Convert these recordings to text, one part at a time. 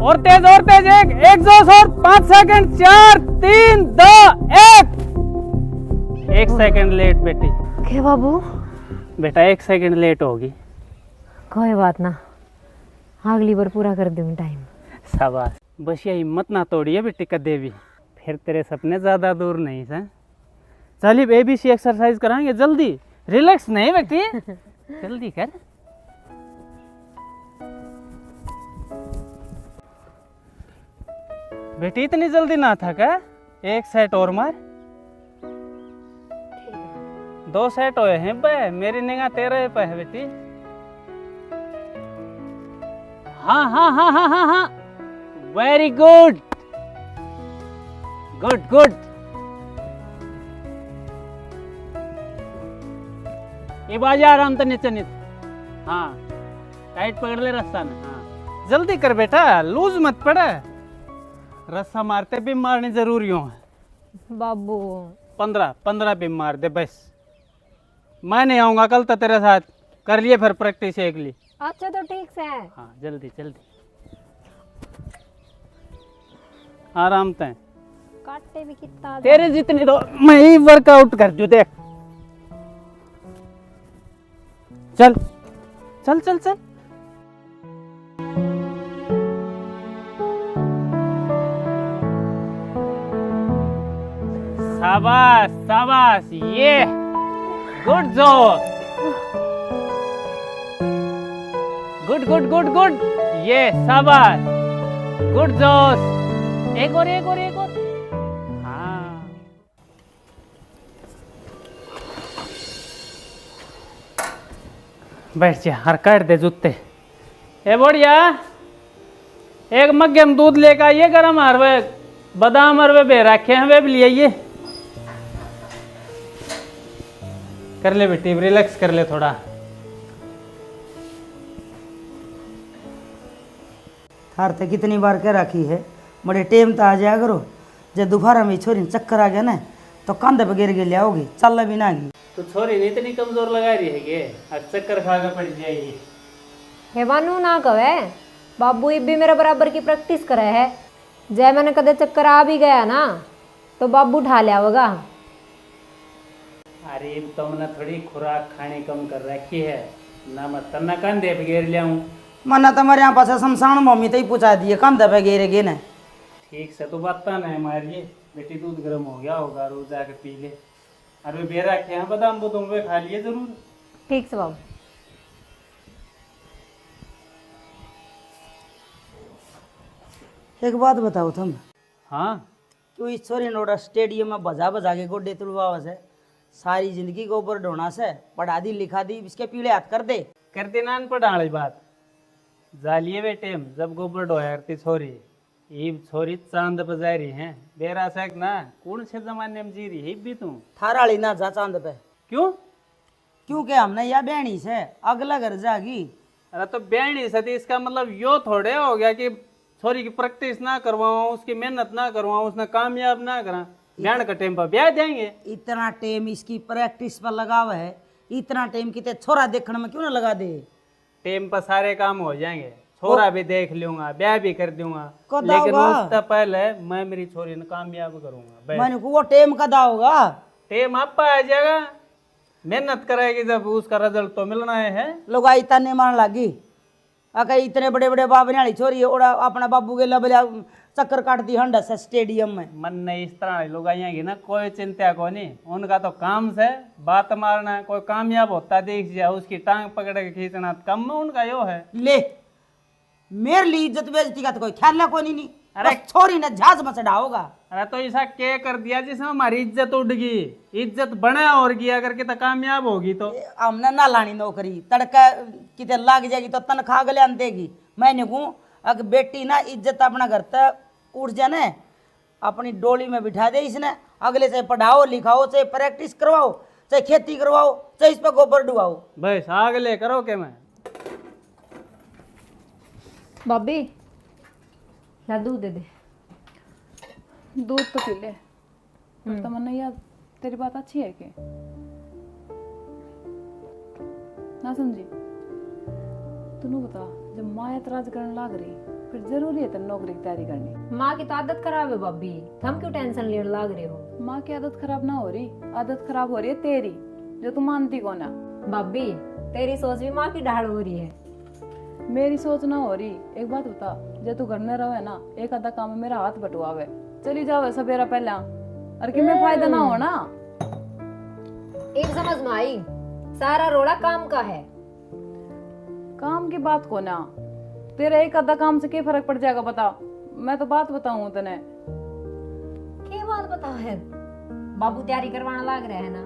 और तेज एक जोश और 5 सेकंड 4 3 2 1 सेकंड लेट बेटी। क्या बाबू? बेटा 1 सेकंड लेट होगी। कोई बात ना, अगली बार पूरा कर दूंगी टाइम। शाबाश। बस ये हिम्मत ना तोड़िए बेटी कदे भी, फिर तेरे सपने ज्यादा दूर नहीं है। चलिए ABC एक्सरसाइज कराएंगे, जल्दी रिलैक्स नहीं बेटी, जल्दी कर। बेटी इतनी जल्दी ना था क्या? 1 सेट और मार। 2 सेट हुए हैं बे, मेरी निगाह 13 पे है बेटी। हाँ हाँ हाँ हाँ हाँ हाँ, वेरी गुड गुड गुड। ये बाजी आराम से नीचे नीचे। हाँ टाइट पकड़ ले रस्सा में। हाँ जल्दी कर बेटा, लूज मत पड़े। रस्सा मारते भी मारनी जरूरी हो बाबू। 15 भी मार दे बस। मैं नहीं आऊंगा कल तो तेरे साथ, कर लिए फिर प्रैक्टिस एक ली। अच्छा तो ठीक से। हाँ जल्दी जल्दी आराम से। काटे भी कितना तेरे जितनी तो मैं ही वर्कआउट कर दू, देख। चल चल चल चल। शाबाश शाबाश, ये गुड जोश, गुड गुड गुड गुड, ये शाबाश, गुड जोश। एक और एक और एक और। हाँ बैठ जा, हर काट दे जूते। ए बढ़िया, एक मग्गे में दूध लेकर आइए गरम, हरवे बादाम हरवे बे रखे हैं, वे भी ले आइए। कर ले बेटी, रिलैक्स कर ले थोड़ा। थार ते कितनी बार कह रखी है बड़े टेम तो आ जाया करो। जब दोपहर में छोरी चक्कर आ गया ना तो कंधे पे गिर के ले आओगी, चल भी ना गी। तो छोरी नहीं इतनी कमजोर लगा रही है के, आज चक्कर खा के पड़ जाएगी। हे बानू ना कवे, बाबू ये भी मेरे बराबर की प्रैक्टिस करे है। जय मैंने कदे चक्कर आ भी गया ना तो बाबू उठा लिया होगा। अरे तुमने थोड़ी खुराक खाने कम कर रखी है ना, मैं तना कंधे पे गिर लिया हूँ। मना तुम्हारे यहाँ पास शमशान मम्मी तो ही पूछा दिए कंधे पे गिरे गे ना। ठीक से तो बात नहीं मारिए बेटी, दूध गर्म हो गया होगा, रोज जाके पी ले। अरे बेरा रखे हैं बादाम बुदाम, वे खा लिए जरूर। ठीक से बाबू। एक बात बताओ तुम, हाँ क्यों इस छोरी नोड़ा स्टेडियम में बजा बजा के गोडे तुड़वा से सारी जिंदगी को ऊपर ढोना से पढ़ा दी लिखा दी, इसके पीले हाथ कर दे। करते नान पर डाली बात जालिए बेटे, जब गोबर डोया करती छोरी, ये छोरी चांद पर जा रही है। बेरा सक ना कौन से जमाने में जी रही है भी तू। थाराली ना जा चांद पे। क्यों? क्योंकि हमने यह बहनी से अगला घर जागी। अरे तो बहनी सती, इसका मतलब यो थोड़े हो गया कि छोरी की प्रैक्टिस ना करवाऊं, उसकी मेहनत ना करवाऊं, उसने कामयाब ना करा, बहन का टाइम पर ब्याह देंगे। इतना टाइम इसकी प्रैक्टिस पर लगा हुआ है, इतना टाइम कितने छोरा देखने में क्यों ना लगा दे। टाइम पर सारे काम हो जाएंगे, छोरा भी देख लूंगा, ब्याह भी कर दूंगा, कदा लेकिन होगा? उससे पहले मैं मेरी छोरी ने कामयाब करूंगा। मैंने को वो टाइम कदा होगा? टाइम आपका आ जाएगा, मेहनत करेगी जब उसका रिजल्ट तो मिलना है। लोग आई तने मान लगी अगर इतने बड़े बड़े बाबने वाली छोरी और अपना बाबू के लबले चक्कर काटती हंड से स्टेडियम में। मन नहीं इस तरह लोग आएंगे ना, कोई चिंता को नहीं, उनका तो काम से बात मारना है। कोई कामयाब होता देख जाए, उसकी टांग पकड़ के खींचना कम में उनका यो है। ले मेरे लिए इज्जत बेइज्जती का तो कोई ख्याल को नहीं। अरे छोरी ने झाज में चढ़ा होगा। अरे तो ऐसा क्या कर दिया जिसमें हमारी इज्जत उड़ गई, इज्जत बना और गया करके तो कामयाब होगी। तो हमने ना लानी नौकरी, तड़का कितने लाग जाएगी तो तनख्वाह गले देगी। मैंने कहूँ अगर बेटी ना इज्जत अपना घर तक उठ जाने, अपनी डोली में बिठा दे इसने, अगले से पढ़ाओ लिखाओ, चाहे प्रैक्टिस करवाओ, चाहे खेती करवाओ, चाहे इस पर गोबर डुबाओ। बस आगले करो के मैं। बॉबी ला दूध दे दे। दूध तो पी ले। पर तमन्ना यार तेरी बात अच्छी है कि ना समझी? तू बता, जब माँ एतराज करने लग रही फिर जरूरी है तेरे नौकरी की तैयारी करनी। माँ की तो आदत खराब है भाभी, हम क्यों टेंशन लेने लाग रहे हो? माँ की आदत खराब ना हो रही, आदत खराब हो रही है तेरी, जो तू मानती को ना। भाभी तेरी सोच भी माँ की ढाल हो रही है। मेरी सोच ना हो रही। एक बात बता, जब तू घर में रहे ना, एक आधा काम में मेरा हाथ बटवावे, चली जावे सवेरा पहला, और कि मैं फायदा ना हो ना। एक समझ में आई, सारा रोड़ा काम का है। काम की बात को ना, तेरा एक आधा काम से क्या फर्क पड़ जाएगा बता। मैं तो बात बताऊं तने। क्या बात बता है? बाबू तैयारी करवाना लाग रहा है ना,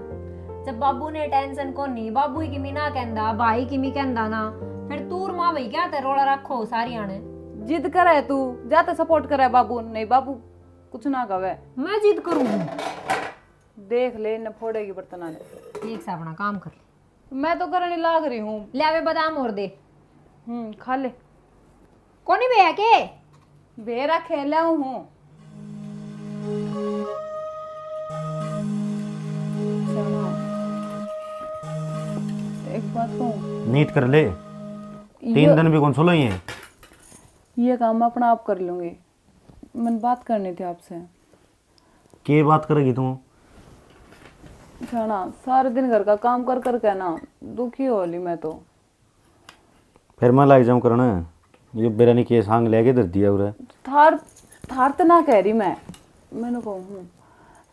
जब बाबू ने टेंशन को नहीं, बाबू की मी ना कहंदा, भाई की मी कहंदा ना, फिर तूर माँ भाई क्या ते रोड़ा रखो सारी आने। जिद करे तू, जाते सपोर्ट करे बाबू, नहीं बाबू कुछ ना कवे। मैं जिद करूंगी? देख ले न फोड़ेगी बर्तना ने। ठीक से अपना काम कर ले। मैं तो करने लाग रही हूँ। ले आवे बादाम और दे। खा ले। कोनी भैया के बेरा खेला हूँ। एक बात कहूँ, नीट कर ले, 3 दिन भी कौन सो ही है। ये काम मैं अपना आप कर लूंगी। मन बात करनी थी आपसे। के बात करेगी तू? जाना सारे दिन घर का काम कर कर के ना दुखी हो ली मैं तो। फिर मैं लाग जाऊं करना, ये बेरानी के सांग लेके दर दिया उरे। थार थार तो ना कह रही मैंने कहूँ,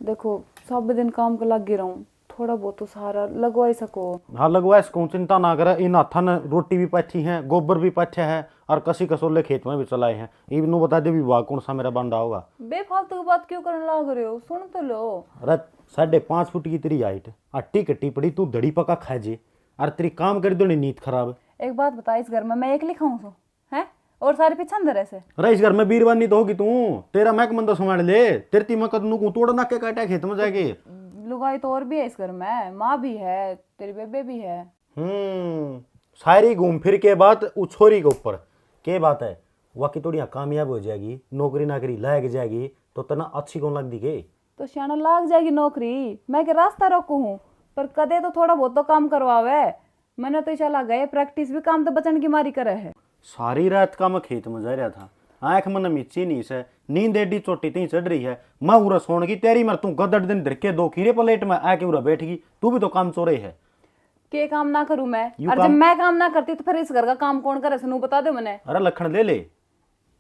देखो सब दिन काम को लग रहूं, थोड़ा बहुत तो सहारा लगवा ही सको। हाँ लगवा इसको, चिंता ना करे। इन हाथन रोटी भी पाथी है, गोबर भी पाथे है, और कसी कसोले खेत में भी चलाए हैं। इबनू बता दे विभाग कौन सा मेरा बंदा होगा। बेफालतू की बात क्यों करने लग रहे हो? सुन तो लो। अरे 5.5 फुट की तेरी हाइट, अट्टी कट्टी पड़ी, तू धड़ी पका खा जे, और तेरी काम कर दो नींद खराब। एक बात बता, इस घर में मैं एक लिखाऊं सो है और सारे पीछे अंदर ऐसे? अरे इस घर में बीरवानी तो होगी तू, तेरा महक मंदा संभाल ले। तेरी ती मकद नु तोड़ ना के काटा खेत में जाके। लुगाई तो और भी है इस घर में, माँ भी है, तेरी बेबे भी है। सारी घूम फिर के बात उछोरी के ऊपर के बात है। वाकई थोड़ी कामयाब हो जाएगी, नौकरी नाकरी लायक जाएगी तो तना अच्छी कौन लग दी के? तो शाना लाग जाएगी नौकरी, मैं के रास्ता रोकू हूँ, पर कदे तो थोड़ा बहुत तो काम करवावे। मैंने तो इशाला गए प्रैक्टिस भी काम तो बचन की मारी करे है। सारी रात का मैं खेत में जा रहा था, आंख मन मिची नहीं से, नींद एडी चोटी ती चढ़ रही है। मैं उरा सोने की तैयारी मर, तू गदड़ दिन धर के 2 खीरे प्लेट में आके उरा बैठ गई। तू भी तो काम चोरे है। के काम ना करूं मैं? और जब मैं काम ना करती तो फिर इस घर का काम कौन करे? सुनू बता दे मैंने। अरे लखन ले ले,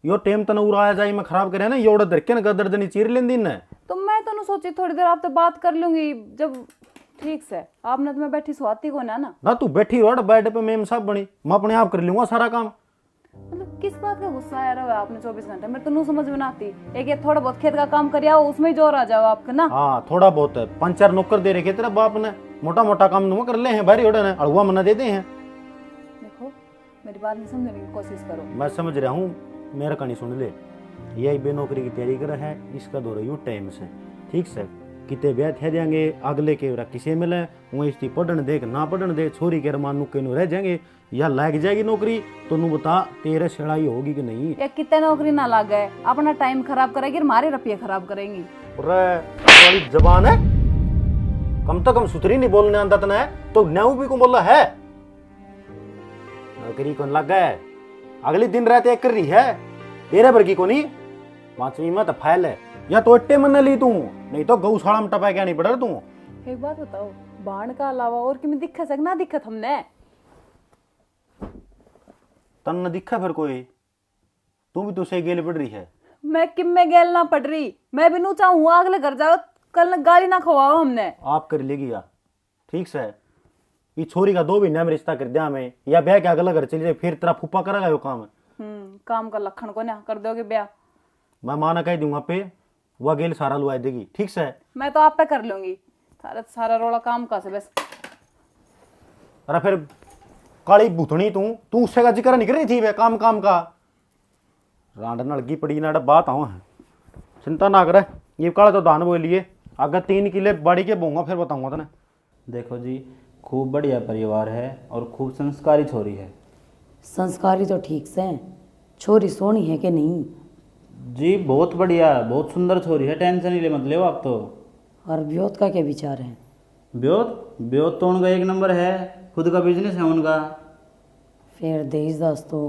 यो टेम तना उरा आ जाए मैं खराब करे ना, योड़ा धर के ना गदड़ दिन चीर लेंदी न। तो मैं तो सोची थोड़ी देर आप तो बात कर लूंगी जब ठीक से। आपने तो मैं बैठी स्वाती को ना तू बैठी रोड बेड पे मेम साहब बनी, मैं अपने आप कर लूंगा सारा काम। मतलब किस बात का गुस्सा आया रहा है आपने 24 घंटे? मेरे तो नू समझ में ना आती। एक ये थोड़ा बहुत खेत का काम कर आओ, उसमें ही जोर आ जाओ आपका ना। हाँ थोड़ा बहुत है, 5-4 नौकर दे रखे तेरा बाप ने, मोटा मोटा काम तुम कर ले हैं, भारी ओडन है, अड़ुआ मना देते हैं। देखो मेरी बात नहीं समझने की कोशिश करो। मैं समझ रहा हूँ, मेरा कहानी सुन ले। यही बेनौकरी की तैयारी कर है, इसका दो रही टाइम से ठीक से। किते ब्याह थे देंगे अगले के किसे मिले, वहीं इसकी पढ़न देख ना पढ़न दे, छोरी के रमान नुके नु रह जाएंगे, या लग जाएगी नौकरी तो नु बता तेरे सिड़ाई होगी कि नहीं? या कितने नौकरी ना लग गए, अपना टाइम खराब करेगी, हमारे रुपये खराब करेंगी। वाली जबान है, कम तो कम सुथरी नहीं बोलने आंदा तना है तो न्याऊ भी को बोला है। नौकरी कौन लग गए, अगले दिन रात एक कर रही है, तेरे भर की को नहीं। 5वीं में तो फाइल है, या तो अट्टे मन ली तू, नहीं तो गौशाला में टपा क्या नहीं पड़ा तू। एक बात बताओ, बाण का अलावा और किमें दिक्कत है ना? दिक्कत हमने तन न दिखा फिर कोई, तू भी तो सही गेल पड़ रही है। मैं किम में गेल ना पड़ रही, मैं भी नू चाहूँ अगले घर जाओ, कल गाली ना खवाओ हमने। आप कर लेगी या ठीक से, ये छोरी का 2 महीने में रिश्ता कर दिया हमें, या ब्याह के अगला घर चली जाए, फिर तेरा फूफा करेगा यो काम। काम का लखन को ना कर दोगे ब्याह? मैं माना कह दूंगा पे, वह गेल सारा लुआ देगी ठीक से। मैं तो आप पे कर लूंगी सारा रोड़ा काम का से बस। अरे फिर काली भूतनी तू उससे का जिक्र नहीं कर रही थी वे काम काम का? रांड नड़की पड़ी ना बात आऊँ है, चिंता ना करे। ये काला तो दान बोलिए, अगर 3 किले बाड़ी के बोऊंगा फिर बताऊंगा तने। देखो जी, खूब बढ़िया परिवार है और खूब संस्कारी छोरी है। संस्कारी तो ठीक से, छोरी सोनी है कि नहीं? जी बहुत बढ़िया, बहुत सुंदर छोरी है, टेंशन ही ले मत ले आप तो। और ब्योत का क्या विचार है? ब्योत तो उनका 1 नंबर है, खुद का बिजनेस है उनका। फिर देश दास तो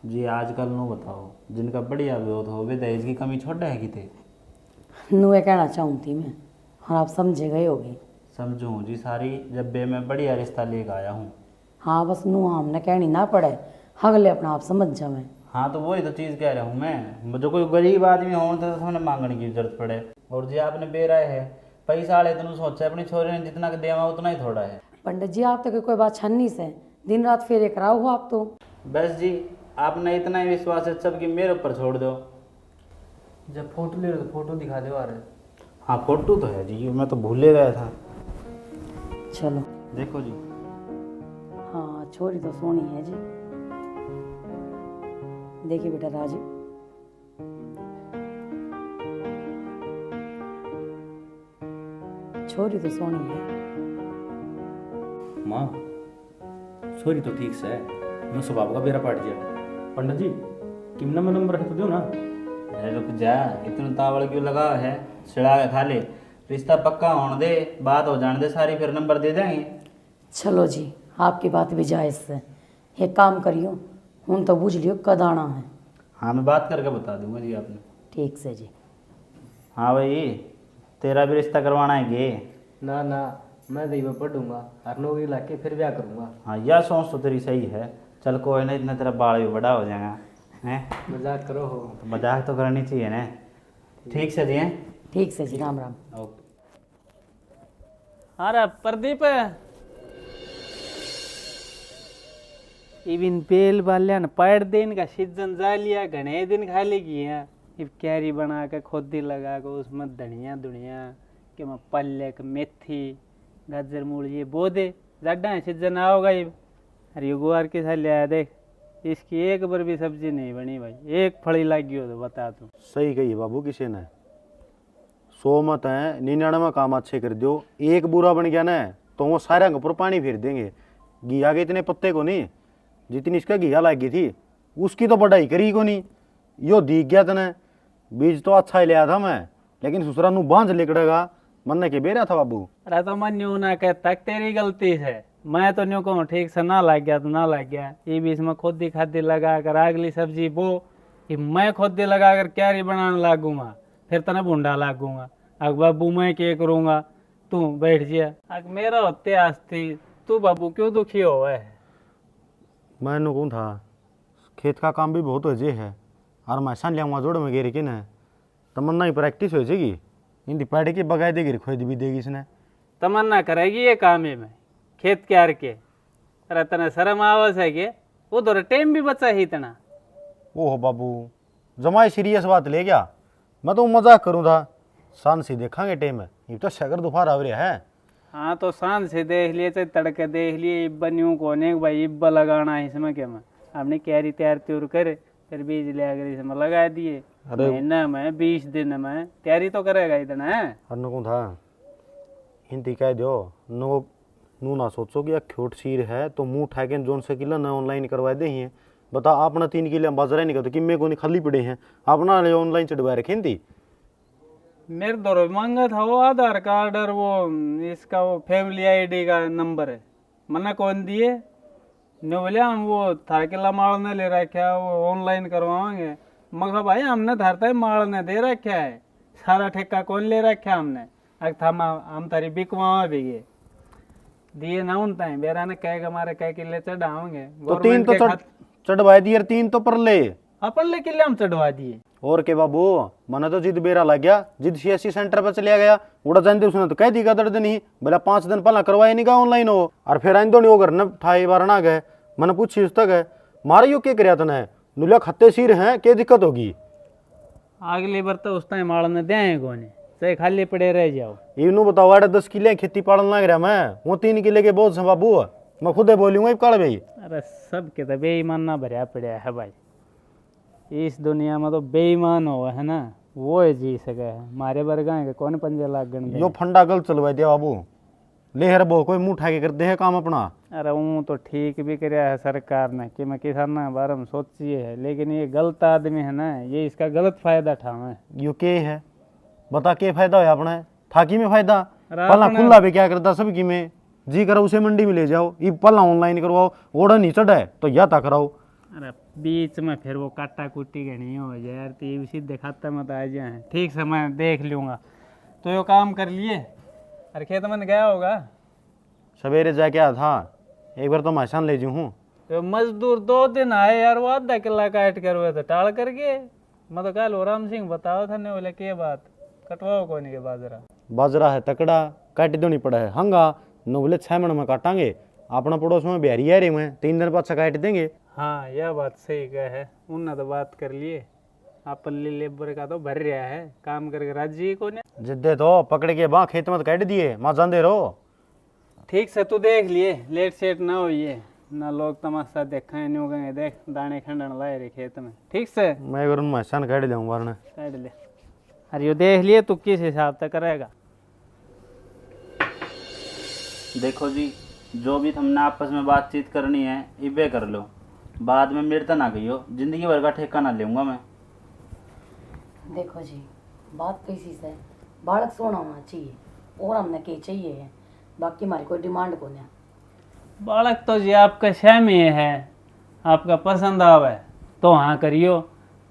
जी आजकल नो बताओ जिनका बढ़िया विरोध हो वे दहेज की कमी छोड़ है किते। नुए कहना चाहूँ थी मैं, और आप समझे गए होगी। समझूँ जी सारी, जब बे मैं बढ़िया रिश्ता लेकर आया हूँ। हाँ बस नू हमने कहनी ना पड़े, अगले अपना आप समझ जावे। हाँ तो वही तो चीज़ कह रहा हूँ मैं, जो कोई गरीब आदमी हो तो हमने मांगने की जरूरत पड़े। और जी आपने बेराय है, पैसा वाले इतना सोचा अपनी छोरी ने जितना देवा उतना ही थोड़ा है। पंडित जी आप तो कोई बात छन्नी से दिन रात फेरे कराओ हो आप तो। बस जी आपने इतना ही विश्वास है सबकी मेरे ऊपर छोड़ दो। जब फोटो ले रहे तो फोटो दिखा दो। अरे हाँ फोटो तो है जी, मैं तो भूले गया था। चलो देखो जी। हाँ छोरी तो सोनी है जी। देखिए बेटा राजू, छोरी तो सोनी है। माँ छोरी तो ठीक से है, मैं स्वभाव का बेरा पाट गया। पंडित जी किमना में नंबर है तो दो ना। अरे रुक जा, इतना तावड़ क्यों लगा है, छिड़ा के खा ले। रिश्ता पक्का होने दे, बात हो जाने दे सारी, फिर नंबर दे देंगे। चलो जी आपकी बात भी जायज़ से, एक काम करियो हूँ तो बुझ लियो कद आना है। हाँ मैं बात करके बता दूंगा जी आपने। ठीक से जी। हाँ भाई तेरा भी रिश्ता करवाना है गे। ना ना, मैं दही पढ़ूंगा और नौकरी ला के फिर ब्याह करूंगा। हाँ यह सोच तो तेरी सही है। चल कोई नहीं, इतना तेरा बाल भी बड़ा हो जाएगा हैं। मजाक करो हो। तो मजाक तो करनी चाहिए ना। ठीक से जी हैं। ठीक से जी, राम राम। ओके। अरे प्रदीप, इविन बेल बाल्यान पैर दिन का सीजन जा लिया, घने दिन खा लेगी है। इब कैरी बना के खोदी लगा के उसमें धनिया दुनिया कि मैं पल्लेक मेथी गाजर मूली बो दे जड्डा सीजन आओगा। इब अरे ये गुआर के साथ लिया देख, इसकी एक बार भी सब्जी नहीं बनी भाई, एक फली लगी हो तो बता तू। सही कही बाबू किसी ने, 100 मत है 99 काम अच्छे कर दो, एक बुरा बन गया ना तो वो सारे के ऊपर पानी फेर देंगे। घिया के इतने पत्ते को नहीं, जितनी इसका घिया लगी थी उसकी तो बढ़ाई करी को नहीं। यो दिख गया तने, बीज तो अच्छा ही लिया था मैं, लेकिन ससुरा नू बांझ लिकड़ेगा मन के बेरा था बाबू। अरे तो मैं न्यू ना कहता तेरी गलती है, मैं तो न्यू कहूँ ठीक से ना लग गया तो ना लग गया। ये बीच में खोदी खादी लगा कर अगली सब्जी बो, ये मैं खोदी लगा कर क्यारी बनाने लागूंगा, फिर तना भूंडा लागूंगा। अग बाबू मैं क्या करूंगा, तू बैठ जा। अग मेरा होते आस्ती तू बाबू क्यों दुखी हो है। मैं कहूँ था खेत का काम भी बहुत हो जे है, और मैं सान लिया जोड़ में गेरी कि न तमन्ना ही प्रैक्टिस हो जाएगी। हिंदी पढ़ के बगाए देगी, खोद भी देगी इसने। तमन्ना करेगी ये काम है में खेत क्यार के। अरे तना शर्म आवस है के, वो तो टाइम भी बचा ही तना। ओहो बाबू जमाई सीरियस बात ले गया, मैं तो मजाक करूँ था। शान से देखांगे टाइम, ये तो शगर दोपहर आ रहा है। हाँ तो सांझ से देख लिए चाहे तड़के देख लिए, इब्बा न्यू कोने भाई इब्बा लगाना है इसमें क्या मैं हमने कैरी तैयार त्योर करे फिर बीज ले आकर इसमें लगा दिए। महीना में 20 दिन में तैयारी तो करेगा इतना है। और कहूँ था हिंदी कह दो नो नू ना सोचो कि खोट सीर है तो मुंह उठा के जोन से किला ना ऑनलाइन करवा दे ही। बता अपना 3 किलो बाजार नहीं करते कि मेरे को नहीं खाली पड़े हैं, अपना ऑनलाइन चढ़वा रखे हिंदी। मेरे दौर मांगा था वो आधार कार्ड और वो इसका वो फैमिली आईडी का नंबर है, मना कौन दिए ने बोले हम वो था किला माल ने ले रखा वो ऑनलाइन करवाएंगे। मगर भाई हमने धरता है माल ने दे रखा है, सारा ठेका कौन ले रखा हमने। अग था हम तारी बिकवा भी गए दिए ना उनता है बेरा ने कह हमारे कह किले चढ़ाओगे तो 3 तो चढ़वा दिए, 3 तो पर ले अपन ले किले हम चढ़वा दिए। और के बाबू मना तो जिद बेरा लग गया, जिद सीएससी सेंटर पर चलिया गया उड़ा जानते उसने तो कह दी का दर्द नहीं बोला 5 दिन पहला करवाया नहीं का ऑनलाइन हो। और फिर आइंदो नहीं वो घर न ठाई बार ना गए, मैंने पूछी उस तक है मारे यो क्या कराया तने नुलिया खत्ते सिर हैं क्या दिक्कत होगी। अगली बार तो उस टाइम माल ने दे कोने चाहे खाली पड़े रह जाओ। इनू बताओ 10 किले खेती पालन लग रहा मैं, वो 3 किले के बोझ से बाबू मैं खुदे बोलूंगा काल भाई। अरे सब के तो बेईमान ना भरया पड़ा है भाई, इस दुनिया में तो बेईमान हो है ना वो है जी सके है। मारे बरगा के कौन पंजे लाग गण यो फंडा गल चलवा दिया बाबू, लेहर बो कोई मुंह उठा के करते है काम अपना। अरे वो तो ठीक भी कराया है सरकार ने कि मैं किसान के बारे में सोचिए है, लेकिन ये गलत आदमी है ना, ये इसका गलत फायदा उठावे। यो के है बता के फायदा हो अपने थाकी में फायदा अरे पहला अपने- खुला भी क्या करता सबकी में जी करो उसे मंडी में ले जाओ, ये पहला ऑनलाइन करवाओ, ओड़ा नहीं चढ़ा है तो या ता कराओ। अरे बीच में फिर वो काटा कुटी घनी हो जाए यार, तो ये सीधे खाता मत आ जाए। ठीक से मैं देख लूँगा। तो यो काम कर लिए? अरे खेत में गया होगा? सवेरे जाके आया था, एक बार तो महसान ले जू हूँ। तो मजदूर 2 दिन आए यार, वो आधा किला काट कर हुए थे टाल करके। मैं तो कल राम सिंह बताओ था ने बोले के बात कटवाओ कौन के बाजरा। बाजरा है तकड़ा, काट दो नहीं पड़ा है हंगा, नो बोले 6 महीने में काटांगे। अपना पड़ोस में बिहारी है रे, में 3 दिन पाछा काट देंगे। हाँ यह बात सही कह है, उनने तो बात कर लिए। आप पल्ली लेबर का तो भर रहा है, काम करके राजी को ने जिद्दे तो पकड़ के बा खेत में काट दिए, माँ जान रहो। ठीक से तू देख लिए, लेट सेट ना होइए ना, लोग तमाशा देखें नहीं गए। देख दाने खंडन लाए रे खेत में। ठीक से मैं एक बार महसान काट दूँ वरना काट ले। अरे यो देख लिए तू किस हिसाब से करेगा। देखो जी, जो भी हमने आपस में बातचीत करनी है इबे कर लो, बाद में मेरे ना गई हो, जिंदगी भर का ठेका ना लूँगा मैं। देखो जी, बात तो इसी से बालक सोना होना चाहिए और हमने के चाहिए है, बाकी हमारी कोई डिमांड को नहीं। बालक तो जी आपका सहमी है, आपका पसंद आवे तो हाँ करियो।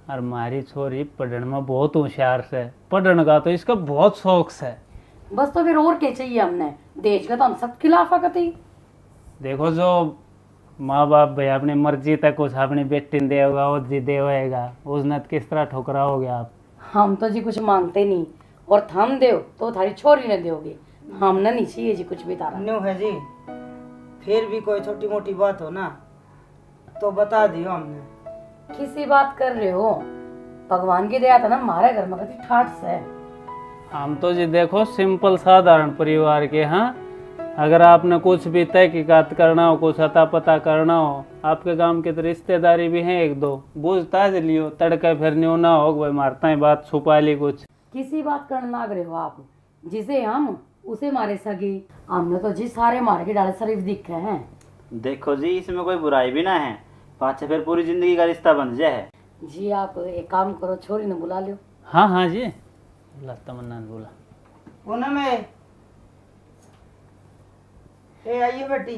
और हमारी छोरी पढ़ने में बहुत होशियार से, पढ़ने का तो इसका बहुत शौक है। बस तो फिर और के चाहिए हमने, देश का तो हम सब खिलाफ कती। देखो जो माँ बाप भाई अपनी मर्जी तक कुछ अपनी बेटी ने देगा वो जी दे होएगा, उसने किस तरह ठुकराओगे आप। हम तो जी कुछ मांगते नहीं, और थम दो तो थारी छोरी ने दोगे, हमने नहीं चाहिए जी कुछ भी तारा। न्यू है जी, फिर भी कोई छोटी मोटी बात हो ना तो बता दियो हमने। किसी बात कर रहे हो, भगवान की दया था ना हमारे घर में कभी ठाठ से। हम तो जी देखो सिंपल साधारण परिवार के। हाँ अगर आपने कुछ भी तहकीकात करना हो, कुछ अता पता करना हो, आपके गांव के तो रिश्तेदारी भी हैं 1-2, बूझताछ लियो, तड़का फिर न्यू ना हो भाई मारता है बात छुपा ली कुछ। किसी बात करने लग रहे हो आप, जिसे हम उसे मारे सगी, हमने तो जी सारे मार के डाले शरीफ दिख रहे हैं। देखो जी, इसमें कोई बुराई भी ना है, पाछे फिर पूरी जिंदगी का रिश्ता बन जाए। जी आप एक काम करो, छोरी ने बुला लो। हाँ हाँ जी, बोला तमन्ना ने बोला। पूनम में ए आइए बेटी।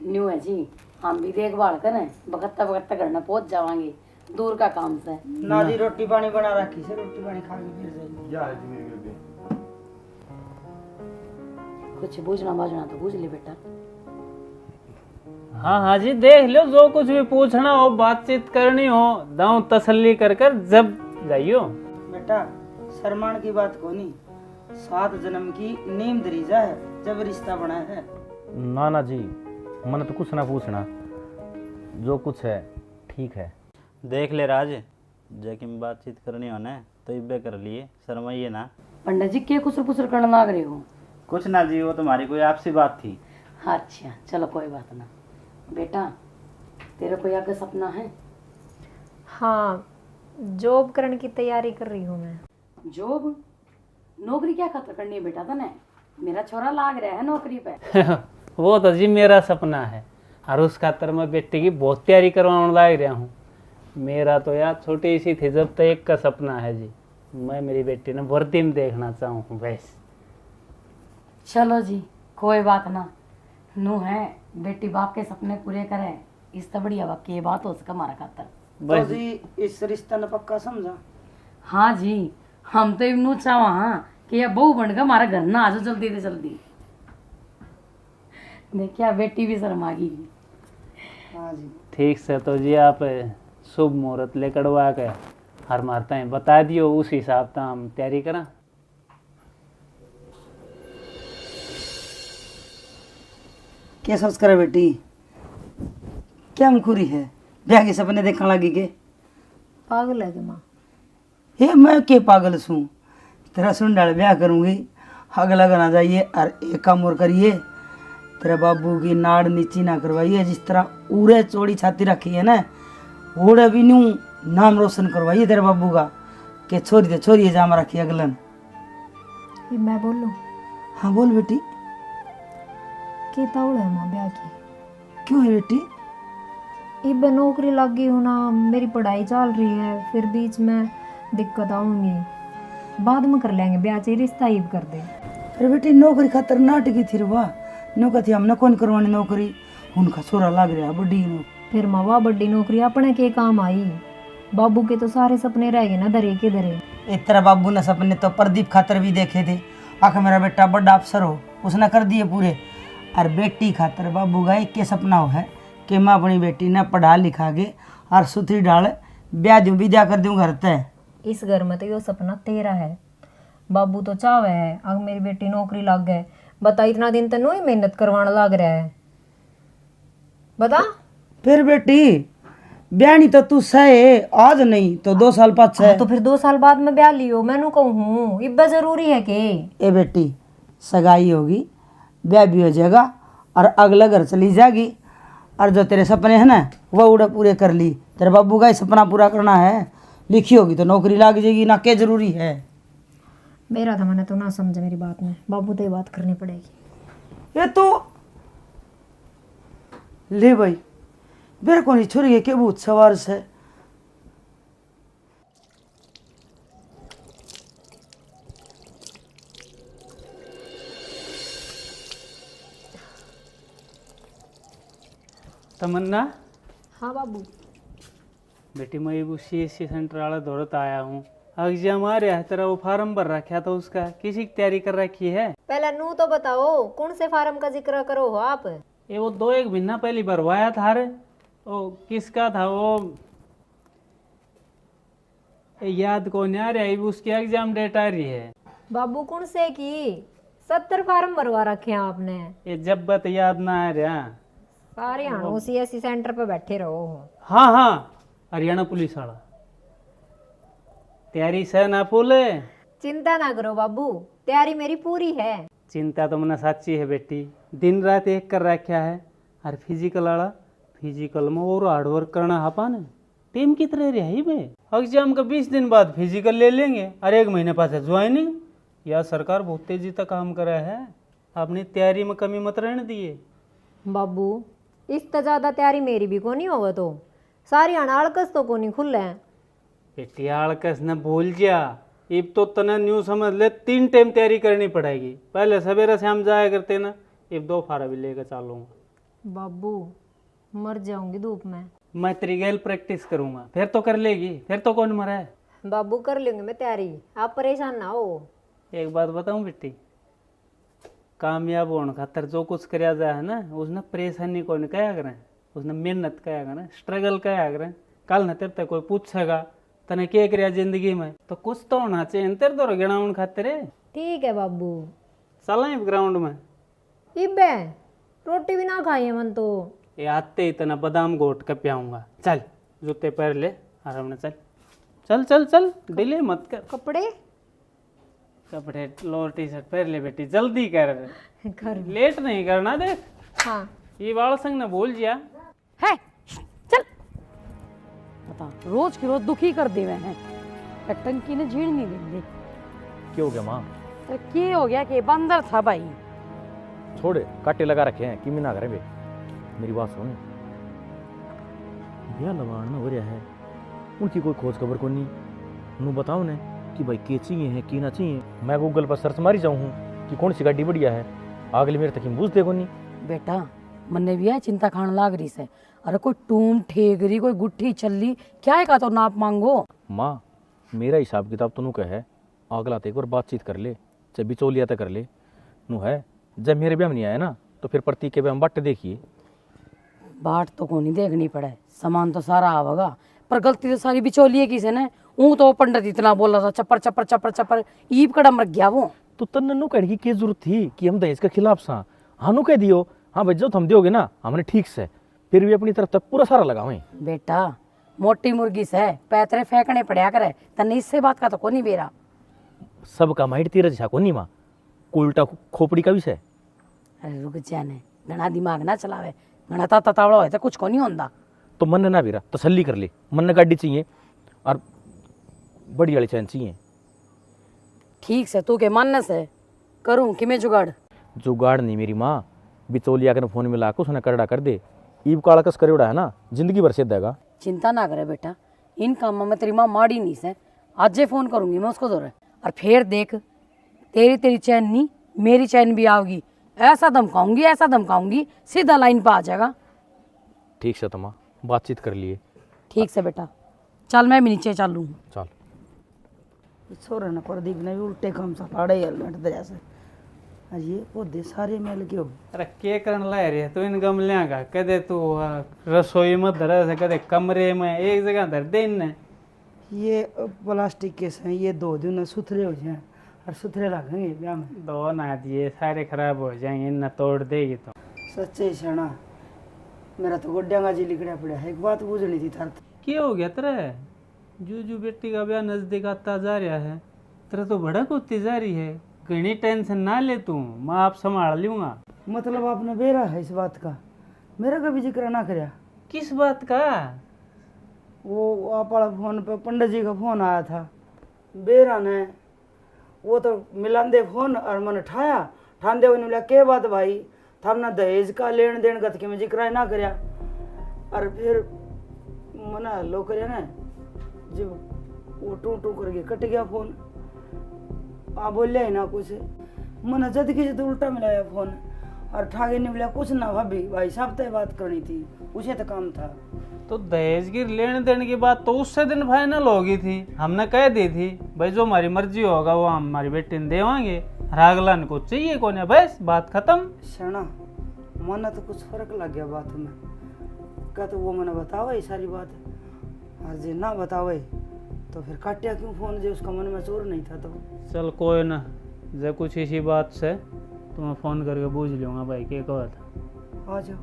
न्यू है जी, हम भी देखभाल करें, बगत्ता बगत्ता घर में पहुंच जावांगे, दूर का काम से। ना जी रोटी पानी बना रखी से, रोटी पानी खा के फिर जाइए। कुछ बूझना बाजना तो बूझ ले बेटा। हाँ हाँ जी देख लो, जो कुछ भी पूछना हो बातचीत करनी हो दाऊ तसल्ली कर कर जब जाइयो। बेटा शर्माण की बात को नहीं, 7 जन्म की नीम दरीजा है जब रिश्ता बना है। ना ना जी, मन तो कुछ ना पूछना, जो कुछ है ठीक है। देख ले राज, जैकी में बातचीत करनी हो ना तो इबे कर लिए, शर्माइए ना। पंडित जी के कुसर पुसर करने लग रहे हो? कुछ ना जी, वो तुम्हारी कोई आपसी बात थी। अच्छा चलो कोई बात ना। बेटा तेरा कोई आगे सपना है? हाँ, जॉब करने की तैयारी कर रही हूँ मैं। जॉब? नौकरी क्या खतर करनी है बेटा तने? मेरा छोरा लाग रहा है नौकरी पे। वो तो जी मेरा सपना है, और उस खातर मैं बेटी की बहुत तैयारी करवाने लग रहा हूँ। मेरा तो यार छोटी सी थी जब तक एक का सपना है जी, मैं मेरी बेटी ने वर्दी में देखना चाहूँ बस। चलो जी कोई बात ना, नू है बेटी बाप के सपने पूरे करे, इस तो बढ़िया बाकी ये बात हो सका हमारा खातर। तो जी इस रिश्ता ने पक्का समझा? हाँ जी, हम तो इनू चाहवा हाँ कि ये बहू बन के हमारा घर ना आ जाओ जल्दी से जल्दी। देखिए बेटी भी शर्मा गई। हाँ जी ठीक से तो जी आप शुभ मुहूर्त ले कड़वा के हर मारता है बता दियो, उस हिसाब से हम तैयारी करा। क्या सोच करे बेटी, क्या मुखुरी है, ब्याह के सपने देखने लगी के? पागल है कि माँ? हे मैं के पागल सूँ, तेरा सुन डाल ब्याह करूँगी, अगला ना जाइए और एक काम और करिए, तेरे बाबू की नाड़ नीची ना करवाइए, जिस तरह उड़े चौड़ी छाती रखी है ना, ओड़े भी न्यू नाम रोशन करवाइए तेरे बाबू का, के छोरी है जाम रखी अगलन। ये मैं बोलूँ? हाँ बोल बेटी। के ताउड़ है माँ ब्याह की? क्यों है बेटी? इब नौकरी लग गई हूँ ना, मेरी पढ़ाई चल रही है, फिर बीच में दिक्कत आऊंगी, बाद में कर लेंगे ब्याह, चाहिए रिश्ता ही कर दे। अरे बेटी नौकरी खतरनाक की थी रे वाह, नौकरी थी हमने कौन करवानी नौकरी, उनका छोरा लग रहा बड़ी फिर मावा बड़ी नौकरी अपने के काम आई। बाबू के तो सारे सपने रह गए ना दरे के दरे। एक तरह बाबू ने सपने तो प्रदीप खातर भी देखे थे, आखिर मेरा बेटा बड़ा अफसर हो, उसने कर दिए पूरे। और बेटी खातर बाबू का एक के सपना हो है कि मैं अपनी बेटी ने पढ़ा लिखा के और सुथरी डाल ब्याह दूँ विदा कर दूँ घर तय। इस घर में तो यो सपना तेरा है। बाबू तो चावे है अगर मेरी बेटी नौकरी लग गए। बता इतना दिन तेनू ही मेहनत करवाना लग रहा है। बता फिर बेटी ब्याह तो तू सहे आज नहीं तो 2 साल बाद है। तो फिर 2 साल बाद में ब्याह लियो। मैनू कहूँ इब्बा जरूरी है के ए बेटी सगाई होगी, ब्याह भी हो जाएगा और अगला घर चली जाएगी। और जो तेरे सपने हैं ना वो उड़ा पूरे कर ली। तेरे बाबू का ही सपना पूरा करना है, लिखी होगी तो नौकरी लग जाएगी ना, क्या जरूरी है। मेरा था मैंने तो ना समझा मेरी बात में। बाबू तो ये बात करनी पड़ेगी। ये तो ले भाई मेरे को नहीं छोड़िए के भूत सवार से। तमन्ना, हाँ बाबू। बेटी मैं वो CSC सेंटर वाला दौड़त आया हूँ। एग्जाम आ रहा है तेरा, वो फार्म भर रखा था उसका, किसी की तैयारी कर रखी है? पहले नू तो बताओ कौन से फार्म का जिक्र करो हो आप? ये वो 2-1 महीना पहले भरवाया था रे। वो किसका था वो, याद को नहीं आ रहा है। उसकी एग्जाम डेट आ रही है। बाबू कौन से की 70 फार्म भरवा रखे हैं आपने। ये जब बात याद ना आ रहा। सारे हाँ CSC सेंटर पे बैठे रहो हो। हाँ हाँ, हरियाणा पुलिस वाला। तैयारी से ना फूले। चिंता ना करो बाबू, तैयारी मेरी पूरी है। चिंता तो मना सच्ची है बेटी, दिन रात एक कर रखा है। और फिजिकल वाला, फिजिकल में और हार्डवर्क करना हापा ने। टीम की तरह रही बे। एग्जाम का 20 दिन बाद फिजिकल ले लेंगे और 1 महीने बाद ज्वाइनिंग। यह सरकार बहुत तेजी तक काम कर रहा है, अपनी तैयारी में कमी मत रहने दिए। बाबू इस तो ज्यादा तैयारी मेरी भी को नहीं होगा तो सारी अनाड़कस तो को नहीं खुल है। बेटी आड़कस न भूल जा, अब तो तना न्यू समझ ले 3 टाइम तैयारी करनी पड़ेगी। पहले सवेरा शाम जाया करते ना, अब 2 फारा भी लेकर चलूंगा। बाबू मर जाऊंगी धूप में। मैं तेरी गैल प्रैक्टिस करूंगा, फिर तो कर लेगी, फिर तो कौन मरा है। बाबू कर लेंगे मैं तैयारी, आप परेशान ना हो। एक बात बताऊं बेटी, कामयाब होने खातर जो कुछ कराया जाए है ना, उसने परेशानी को नहीं कया करें, उसने मेहनत कया करें, स्ट्रगल कया करें। कल न तेरे तक कोई पूछेगा तने क्या कराया जिंदगी में, तो कुछ तो होना चाहिए तेरे तो गिनाउन खातिर। ठीक है बाबू, चलें ग्राउंड में। इब्बे रोटी भी ना खाई है मन तो। ये आते ही तना बादाम घोट के पियाऊंगा। चल जूते पहन ले आराम ने, चल चल चल चल, डिले मत कर। कपड़े कपड़े लोअर टी-शर्ट पहन ले बेटी, जल्दी कर, लेट नहीं करना। देख हाँ ये बाल संग न भूल जिया है। चल बता, रोज की रोज दुखी कर दे हैं। टंकी ने झीड़ नहीं देंगे। क्या हो गया माँ? तो क्या हो गया कि बंदर था भाई। छोड़े, काटे लगा रखे हैं, किमी ना करे बे। मेरी बात सुन, ब्याह लगाना हो रहा है, उनकी कोई खोज खबर को नहीं। नू बताओ ने कि भाई के चाहिए है की ना चाहिए। मैं गूगल पर सर्च मारी जाऊँ कि कौन सी गाड़ी बढ़िया है, अगले मेरे तक बूझ देखो नहीं। बेटा मन्ने भी है चिंता खान लाग रही से। अरे कोई टूम ठेगरी, कोई गुट्ठी चल्ली क्या है का तो नाप मांगो। माँ मेरा हिसाब किताब तो नू है, अगला तो एक बार बातचीत कर ले, जब बिचौलिया तक कर ले। नू है जब मेरे ब्याह में नहीं आया ना, तो फिर प्रतीक के ब्याह में बट देखिए। बाट तो को नहीं देखनी पड़े, सामान तो सारा आवेगा, पर गलती तो सारी बिचौलिए की से न। ऊ तो पंडित इतना बोला था, चप्पर चप्पर चप्पर चप्पर, ईब कड़ा मर गया वो। तो तन्ने नू कहने की क्या जरूरत थी कि हम दहेज के खिलाफ सा। हाँ नू कह दियो, हाँ भाई जो तुम दोगे ना हमने ठीक से, फिर भी अपनी तरफ तक पूरा सारा लगावे। बेटा मोटी मुर्गी से पैतरे फेंकने पड़ा करे, तन्ने इससे बात का तो को नहीं बेरा। सबका माइट तेरा जैसा को नहीं माँ, उल्टा खोपड़ी का भी से। अरे रुक जाने, घना दिमाग ना चलावे, घना तावड़ा हो तो कुछ को नहीं होता। तो मन ना बेरा तसल्ली कर ले, मन गाड़ी चाहिए और बड़ी वाली चैन चाहिए। ठीक से तू के मानने से करूं कि मैं जुगाड़? जुगाड़ नहीं मेरी माँ, बिचौलिया के फोन में ला के उसने करड़ा कर दे। ईब काला कस करे उड़ा है ना, जिंदगी भर से देगा। चिंता ना करे बेटा, इन कामों में तेरी माँ माड़ी नहीं से। आज ही फोन करूंगी मैं उसको दौरे, और फिर देख तेरी चैन नहीं मेरी चैन भी आओगी। ऐसा धमकाऊंगी सीधा लाइन पे आ जाएगा। ठीक से तो माँ, बातचीत कर लिए। ठीक से बेटा, चल मैं भी नीचे चालू। चल। छोरा ना प्रदीप ने भी उल्टे काम सा फाड़े हेलमेट दरिया से। आज ये पौधे सारे मिल गए हो। अरे के करन ला रही है तू इन गमलियां का, कदे तू रसोई में धर से, कदे कमरे में, एक जगह धर दे इनने। ये प्लास्टिक के हैं, ये दो दिन सुथरे हो जाए और सुथरे लगेंगे ब्याह में। दो ना दिए सारे खराब हो जाएंगे, इन तोड़ देगी तो। सच्चे सना मेरा तो गोड्या जी लिखड़ा पड़ा है। एक बात पूछनी थी थार। क्या हो गया तेरे? जू बेटी का ब्याह नजदीक आता जा रहा है, तेरा तो भड़क होती जा रही है। घनी टेंशन ना ले तू, मैं आप संभाल लूंगा। मतलब आपने बेरा है इस बात का, मेरा कभी जिक्र ना करया। किस बात का? वो आप वाला फोन पे पंडित जी का फोन आया था बेरा ने, वो तो मिलान दे फोन और मैंने ठाया ठान दे बोला के बात भाई थामना दहेज का लेन देन गत के में जिक्र ना करया। और फिर मना लो करया ना, जब वो टू टू करके कट गया फोन। आ बोलिया ही ना कुछ, मना जद की जद उल्टा मिलाया फोन और ठागे ने बोला कुछ ना भाभी भाई साहब तय बात करनी थी, उसे तो काम था। तो दहेज की लेन देन की बात तो उससे दिन फाइनल होगी थी, हमने कह दी थी भाई जो हमारी मर्जी होगा वो हम हमारी बेटी ने देवांगे, रागलन को चाहिए कौन है, बस बात खत्म। शना मना तो कुछ फर्क लग गया बात में, क्या तो वो मैंने बतावा ये सारी बात, और जे ना बतावे तो फिर काटिया क्यों फोन, जो उसका मन में चोर नहीं था। तो चल कोई ना, जो कुछ इसी बात से तो मैं फोन करके पूछ लूंगा भाई क्या कहा था। आ जाओ।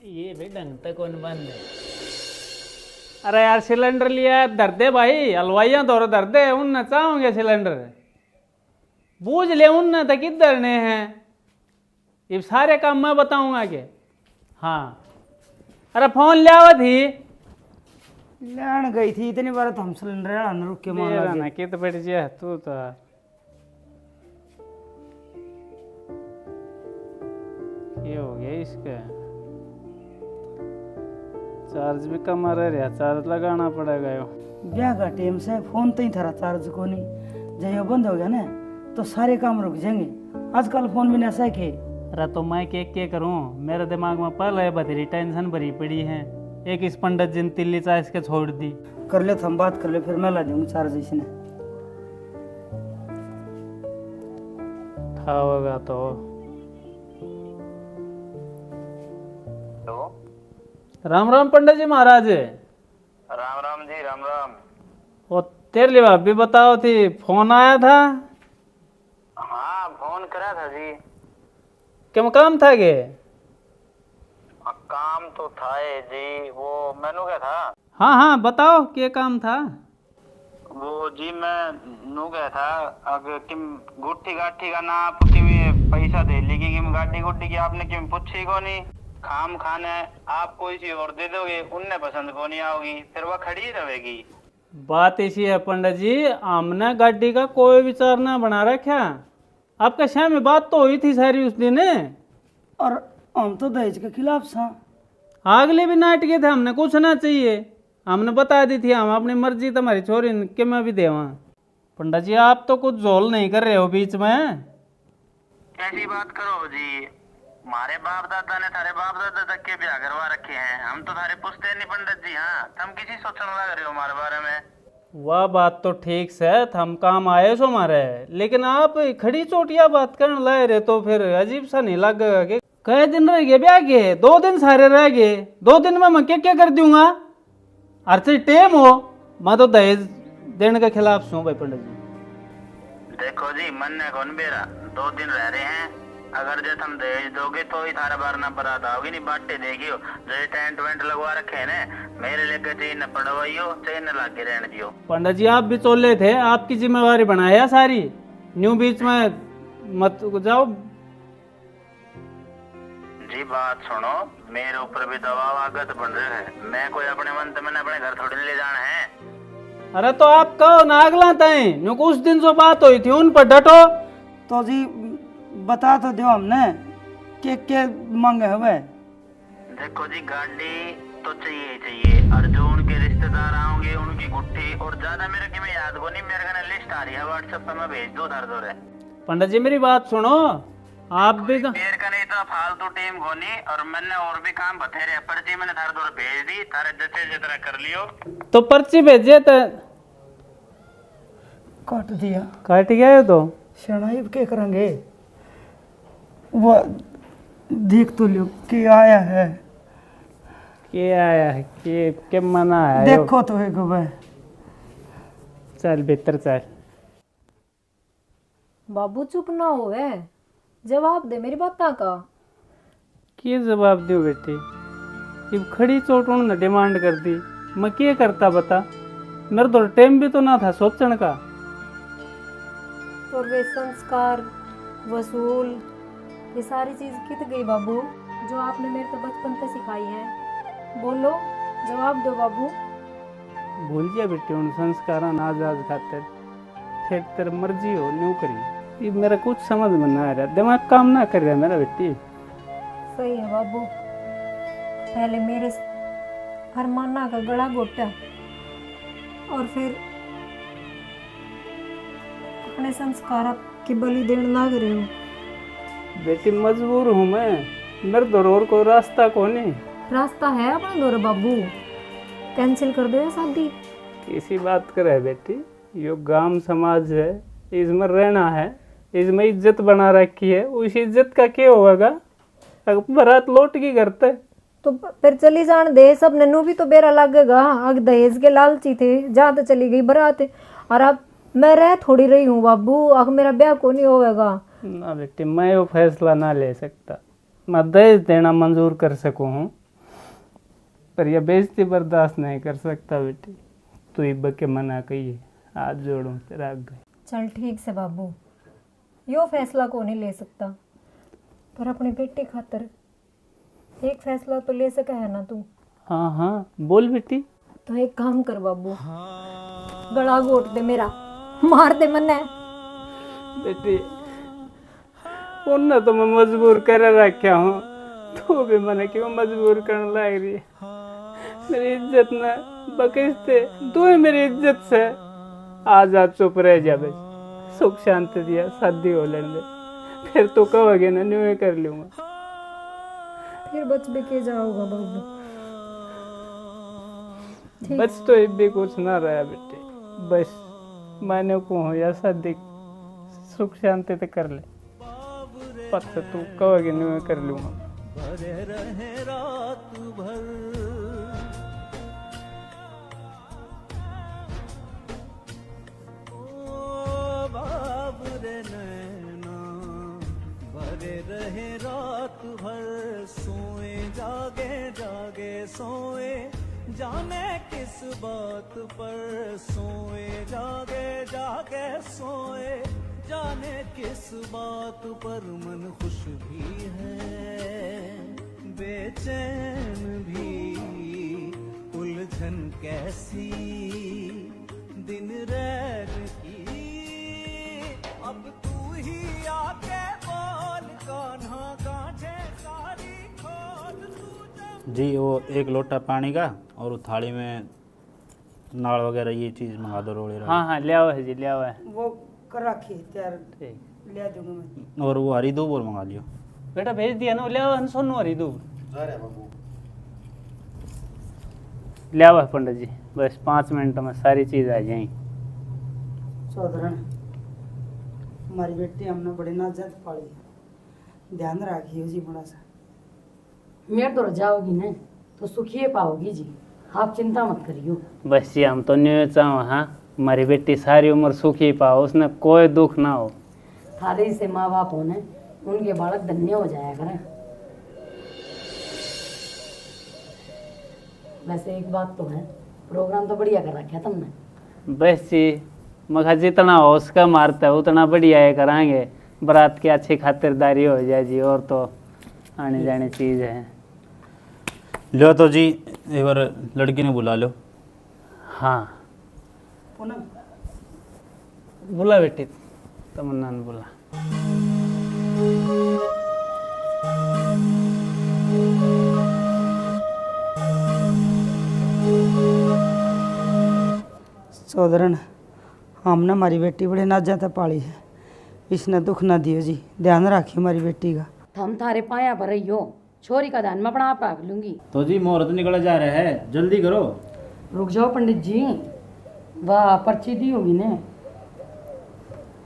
ये भी ढंग तक कौन बंद है? अरे यार सिलेंडर लिया धर दे भाई, हलवाइया दौर धर दे, उन चाहोगे सिलेंडर बूझ ले, उन तक किधर ने हैं, ये सारे काम मैं बताऊंगा के। हाँ अरे फोन लिया थी, लेन गई थी इतनी बार तो हम सिलेंडर अंदर रुक के मांगा मेरा ना कित बैठ जा तू तो। क्या हो गया इसका? चार्ज भी कम आ रहा, चार्ज लगाना पड़ेगा यो। ब्याह का टाइम से फोन तो ही था चार्ज को नहीं, जब ये बंद हो गया ना तो सारे काम रुक जाएंगे। आजकल फोन भी ऐसा है कि अरे तो मैं क्या करूं, मेरे दिमाग में पहले बथेरी टेंशन भरी पड़ी है। एक इस पंडित जी ने तिल्ली चाइस के छोड़ दी। कर ले हम बात कर ले, फिर मैं ला दूंगा चार्ज इसने। था होगा तो। राम राम पंडित जी महाराज। राम राम जी, राम राम। वो तेरे लिए भाभी बताओ थी, फोन आया था। हाँ फोन करा था जी। क्या काम था के? काम तो था जी, वो मैनू क्या था। हाँ हाँ बताओ क्या काम था। वो जी मैं नू क्या था, अगर किम गुट्ठी गाठी का नाप किम पैसा दे लेगी, किम गाड़ी गुड्डी की आपने किम पूछी को नहीं, खाम खाने आप कोई सी और दे दोगे, उनने पसंद को नहीं आओगी, फिर वह खड़ी रहेगी। बात ऐसी है पंडित जी, हमने गाड़ी का कोई विचार ना बना रखा, आपका शाम में बात तो हुई थी सारी उस दिन। और हम तो दहेज के खिलाफ था। अगले भी नाट गए थे, हमने कुछ ना चाहिए, हमने बता दी थी हम अपनी मर्जी तुम्हारी छोरी के मैं भी देवा। पंडित जी आप तो कुछ झोल नहीं कर रहे हो बीच में। कैसी बात करो जी, हमारे बाप दादा ने थारे बाप दादा तक के ब्याह करवा रखे हैं, हम तो थारे पुश्ते नहीं पंडित जी। हाँ तुम किसी सोचने लग रहे हो हमारे बारे में। वह बात तो ठीक से हम काम आए सो हमारे, लेकिन आप खड़ी चोटिया बात करने लाए रहे तो फिर अजीब सा नहीं लगेगा कि कई दिन रह गए ब्याह के? 2 दिन सारे रह गए, 2 दिन में मैं क्या कर दूंगा? अर्थ टेम हो, मैं तो दहेज देने के खिलाफ हूँ भाई पंडित जी। देखो जी मन ने कौन बेरा, 2 दिन रह रहे हैं, अगर जो तुम दहेज दोगे तो ही थारा बारना बरात आओगी, नहीं बाटे देखियो जो टेंट वेंट लगवा रखे है ना, मेरे लेकर चाहिए न पड़वाइयो चाहिए न लागे रहने दियो। पंडित जी आप भी चोले थे, आपकी जिम्मेवारी बनाया सारी, न्यू बीच में मत जाओ जी। बात सुनो, मेरे ऊपर भी दबाव आगत बन रहा है, मैं कोई अपने मन से मैंने अपने घर थोड़ी ले जाना है। अरे तो आप कहो ना अगला तय, न्यू कुछ दिन जो बात हुई थी उन पर डटो। तो जी बता तो दो हमने के मांगे हुए। देखो जी गाड़ी तो चाहिए ही चाहिए, और जो उनके रिश्तेदार आओगे उनकी गुट्ठी, और ज्यादा मेरे की मैं याद को नहीं, मेरे का लिस्ट आ रही है व्हाट्सएप पर, मैं भेज दो उधर दो। पंडित जी मेरी बात सुनो, आप भी तो मेरे का नहीं तो फालतू टीम होनी, और मैंने और भी काम बथेरे पर्ची मैंने थारे दौर भेज दी, थारे जैसे जितना कर लियो। तो पर्ची भेजे तो काट दिया। काट गया है तो शनाइब के करेंगे वो देख तो लो कि आया है, क्या आया है के मना आया देखो तो है भाई। चल भीतर चल। बाबू चुप ना होवे, जवाब दे मेरी बात का। के जवाब दो बेटी, ये खड़ी चोट ने डिमांड कर दी, मैं क्या करता बता, मेरे तो टाइम भी तो ना था सोचने का। और वे संस्कार वसूल ये सारी चीज कित गई बाबू, जो आपने मेरे को बचपन से सिखाई है। बोलो, जवाब दो बाबू। भूल जा बेटी उन संस्कारा आजाद खातिर, फिर तेरी मर्जी हो न्यू करी। ये मेरा कुछ समझ में ना आ रहा, दिमाग काम ना कर रहा मेरा बेटी। सही है बाबू, पहले मेरे अरमाना का गला घोटा और फिर अपने संस्कार की बलि देने लग रहे हो। बेटी मजबूर हूँ मैं, मेरे दौर को रास्ता को नहीं। रास्ता है अपना दौर बाबू, कैंसिल कर दो या शादी। किसी बात कर है बेटी, यो गांव समाज है, इसमें रहना है, इसमें इज्जत बना रखी है, उस इज्जत का क्या होगा अगर बारात लौट की करते। तो फिर चली जान दे, सब नन्नू भी तो बेरा लगेगा। अग दहेज के लालची थे, जहाँ तो चली गई बारात, और अब मैं रह थोड़ी रही हूँ बाबू, अग मेरा ब्याह को नहीं होगा। ना बेटी मैं वो फैसला ना ले सकता, मैं दहेज देना मंजूर कर सकूँ हूँ, पर यह बेइज्जती बर्दाश्त नहीं कर सकता बेटी। तू इब्बा के मना कहिए, हाथ जोड़ूं तेरा आगे। चल ठीक से बाबू, यो फैसला को नहीं ले सकता, पर अपने बेटे खातर एक फैसला तो ले सका है ना तू। हाँ हाँ बोल बेटी। तो एक काम कर बाबू, गला घोट दे मेरा, मार दे मन्ने। बेटी उन्हें तो मैं मजबूर कर रखा हूँ, तो भी मैंने क्यों मजबूर करने लग रही है। मेरी इज्जत न बकसते तू है मेरी इज्जत से। आज आप चुप रह जा बस, सुख शांति दिया शादी हो लेने दे, फिर तो कहोगे ना न्यू कर लूंगा। फिर बच भी के जाओगा बाबू। बस तो भी कुछ ना रहा बेटे, बस मैंने को हो या शादी सुख शांति से कर ले, पत्ता तू कहोगे न्यू कर लूंगा। रहे रात भर सोए जागे जागे सोए, जाने किस बात पर सोए जागे जागे सोए, जाने किस बात पर मन खुश भी है बेचैन भी, उलझन कैसी दिन रैन की, अब तू ही आके बोल कान्हा गांठे सारी खोल तू। जी वो एक लोटा पानी का और वो थाली में नाड़ वगैरह ये चीज़ मंगा दो रोड़े। हाँ हाँ ले आओ है जी, ले आओ है। वो कर रखी तैयार, ठीक ले दूंगा मैं। और वो हरी दूब और मंगा लियो। बेटा भेज दिया ना, ले आओ सोनू हरी दूब। ले आओ पंडित जी, बस 5 मिनट में सारी चीज़ आ जाएंगी। सौधरण हमारी बेटी हमने बड़ी नाजात पाली, ध्यान रखियो जी बड़ा सा। मेरे तो जाओगी ना तो सुखी पाओगी जी, आप चिंता मत करियो। बस ये हम तो न्यू चाहो, हाँ हमारी बेटी सारी उम्र सुखी पाओ, उसने कोई दुख ना हो। थारे से माँ बाप होने उनके बालक धन्य हो जाया करें। वैसे एक बात तो है, प्रोग्राम तो बढ़िया कर रखा तुमने। बस जी मगर जितना हो उसका मारता है उतना बढ़िया है कराएंगे, बारात की अच्छी खातिरदारी हो जाए जी, और तो आने जाने चीज़ है। लो तो जी एक बार लड़की ने बुला लो। हाँ पूनम बुला बेटी, तमन्ना ने बुला। सौधरण हमने हमारी बेटी बड़े नाजात पाली है, इसने दुख ना दियो जी, ध्यान रखिए हमारी बेटी का। हम थारे पाया भर हो, छोरी का ध्यान मैं अपना आप रख लूंगी। तो जी मुहूर्त निकल जा रहा है, जल्दी करो। रुक जाओ पंडित जी, वाह पर्ची दी होगी ने।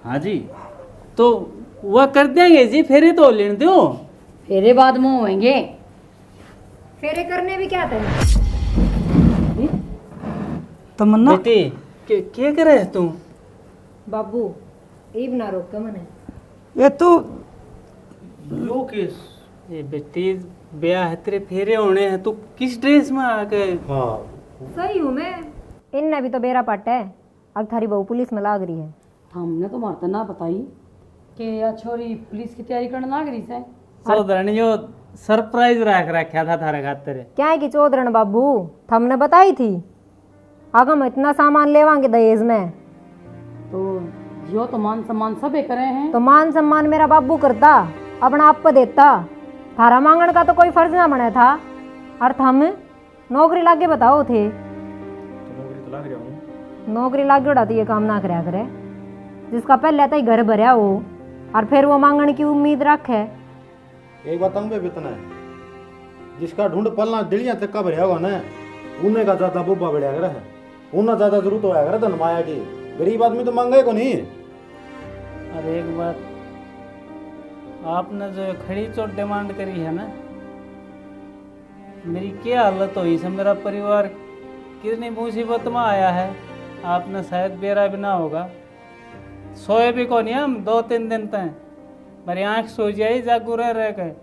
हाँ जी, तो वह कर देंगे जी, फेरे तो लेने दो। फेरे बाद में होंगे। फेरे करने भी क्या थे? तमन्ना बेटी क्या करे है तू? बाबू ईब ना रोक मने। ये तो लो किस ये बेटी ब्याह है, तेरे फेरे होने हैं, तू किस ड्रेस में आके? हाँ सही हूँ मैं। इनने भी तो बेरा पट है, अब थारी बहू पुलिस में लाग रही है। हमने तो मारता ना बताई कि यह छोरी पुलिस की तैयारी करने लाग रही है। चौधरी जो सरप्राइज रख रखा था थारे खातिर। क्या है कि चौधरण बाबू हमने बताई थी, आगे हम इतना सामान लेवांगे दहेज में। तो जो तो मान सम्मान सब करे हैं। तो मान सम्मान मेरा बाबू करता, अपना आप पे देता। थारा मांगण का तो कोई फर्ज ना बना था। और हम नौकरी लागे बताओ थे। नौकरी तो लग रहा हूँ। नौकरी लागे उड़ा तो ये काम ना करया करे, जिसका पहले तो ही घर भरया हो और फिर वो मांगण की उम्मीद रखे। एक बात अंग में बेतना है, जिसका ढूंढ पलना दिलियां तक का भरया हुआ ना, उन्हें का ज्यादा बुब्बा बढ़िया कर है, उन्हें ज्यादा जरूरत होया करे धन माया की। गरीब आदमी तो मांगे को नहीं। अरे एक बात, आपने जो खड़ी चोट डिमांड करी है ना, मेरी क्या हालत हुई से, मेरा परिवार कितनी मुसीबत में आया है। आपने शायद बेरा भी ना होगा, सोए भी को नहीं हम 2-3 दिन तक। मेरी आँख सो जाई जागू रह गए।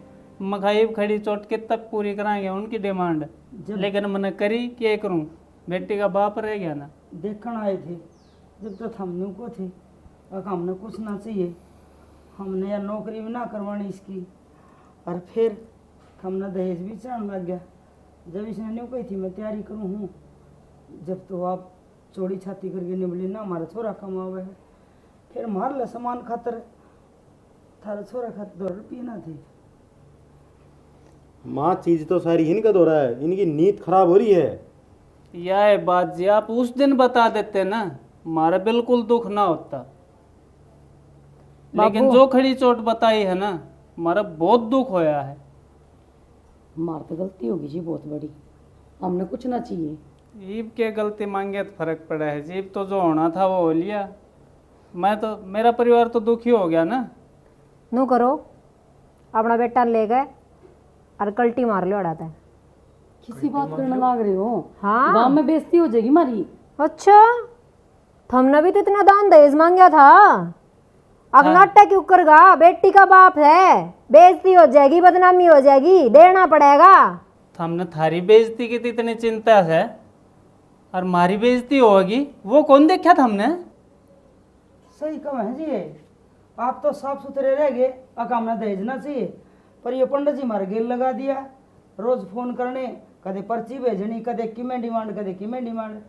मखाइब खड़ी चोट के तक पूरी कराएंगे उनकी डिमांड, लेकिन मैंने करी क्या करूं, बेटी का बाप रह गया ना। देखने आए थे जब तक हमने को थे, अब हमने कुछ ना चाहिए, हमने यार नौकरी भी ना करवानी इसकी, और फिर हमने दहेज भी चढ़ने लग गया। जब इसने न्यू कही थी मैं तैयारी करूँ हूँ, जब तो आप चौड़ी छाती करके निबली ना हमारा छोरा कमावे है, फिर मार ले सामान खातर, थारा छोरा खातर 2 रुपये ना थे। माँ चीज तो सारी इनका दो रहा है, इनकी नीयत खराब हो रही है। यह बात जी आप उस दिन बता देते ना, हमारा बिल्कुल दुख ना होता। लेकिन जो खड़ी चोट बताई है ना, हमारा बहुत दुख होया है। मार तो गलती होगी जी बहुत बड़ी, हमने कुछ ना चाहिए। ईब के गलती मांगे तो फर्क पड़ा है, जीब तो जो होना था वो हो लिया। मैं तो, मेरा परिवार तो दुखी हो गया ना। नू करो, अपना बेटा ले गए और कल्टी मार लो अड़ाता है। किसी बात करने लाग रहे हो? हाँ गांव में बेइज्जती हो जाएगी हमारी। अच्छा, हमने भी तो इतना दान दहेज मांगा था। अब नाटक क्यों करगा, बेटी का बाप है, बेइज्जती हो जाएगी, बदनामी हो जाएगी, देना पड़ेगा। तो हमने थारी बेइज्जती की तो इतनी चिंता है, और हमारी बेइज्जती होगी वो कौन देखा था हमने? सही कम है जी, आप तो साफ सुथरे रह गए, अब हमने दहेज ना चाहिए, पर ये पंडित जी मारे गेल लगा दिया। रोज फोन करने, कदे पर्ची भेजनी, कदे किमें डिमांड, कदे किमें डिमांड।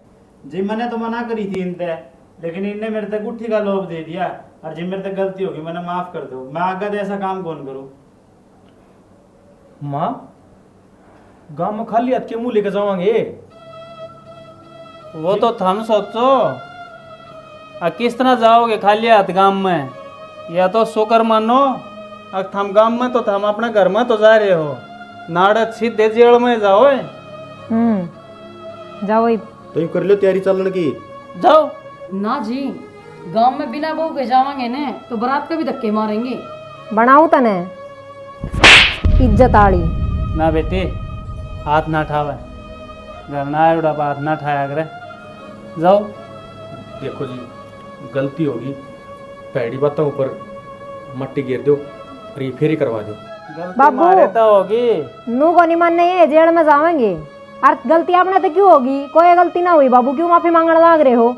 जी मैंने तो मना करी थी इनसे, लेकिन इनने मेरे तक गुट्ठी का लोभ दे दिया, और जी मेरे तक गलती होगी मैंने माफ कर दो। मैं आगे ऐसा काम कौन करूं? माँ गांव में खाली हाथ के मुंह लेके जावांगे? वो तो थम सोचो, किस तरह जाओगे खाली हाथ गांव में? या तो शुक्र मानो, अब थम गांव में तो थम अपने घर में तो जा रहे हो, नाड़क सीधे जेल में जाओ। जाओ ही। तो यूं कर लो तैयारी चलन की। जाओ ना जी, गांव में बिना बहू के जावांगे ने तो बारात के भी धक्के मारेंगे। बनाऊ तने इज्जत आड़ी ना बेटी, हाथ ना ठावे, घर ना आए उड़ा हाथ ना ठाया करे। जाओ। देखो जी, गलती होगी, पैड़ी बातों ऊपर मट्टी गिर दो और ये फेरी करवा दो। गलती बाबू। मारे तो होगी। नू को नहीं मानने ये जेल में जावेंगे, और गलती आपने तो क्यों होगी? कोई गलती ना हुई बाबू, क्यों माफी मांगने लाग रहे हो?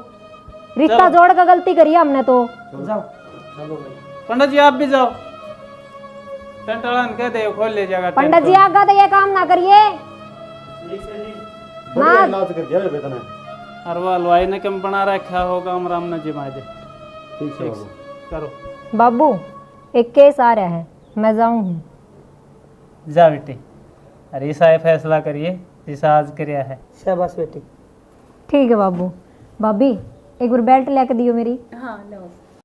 रिश्ता जोड़ कर गलती करी हमने तो। जाओ पंडित जी आप भी जाओ, टंटालन कह दे खोल ले जाएगा। पंडित जी आगा तो ये काम ना करिए। बढ़िया इलाज कर दिया बेतन है। और वो हलवाई ने कम बना रखा होगा, हम राम ने जिमा दे। ठीक है बाबू। करो बाबू, एक केस आ रहा है, मैं जाऊं। जा बेटी, अरे ऐसा फैसला करिए जैसा आज कराया है। शाबाश बेटी। ठीक है बाबू। भाभी एक बार बेल्ट लेके दियो मेरी। हाँ लो।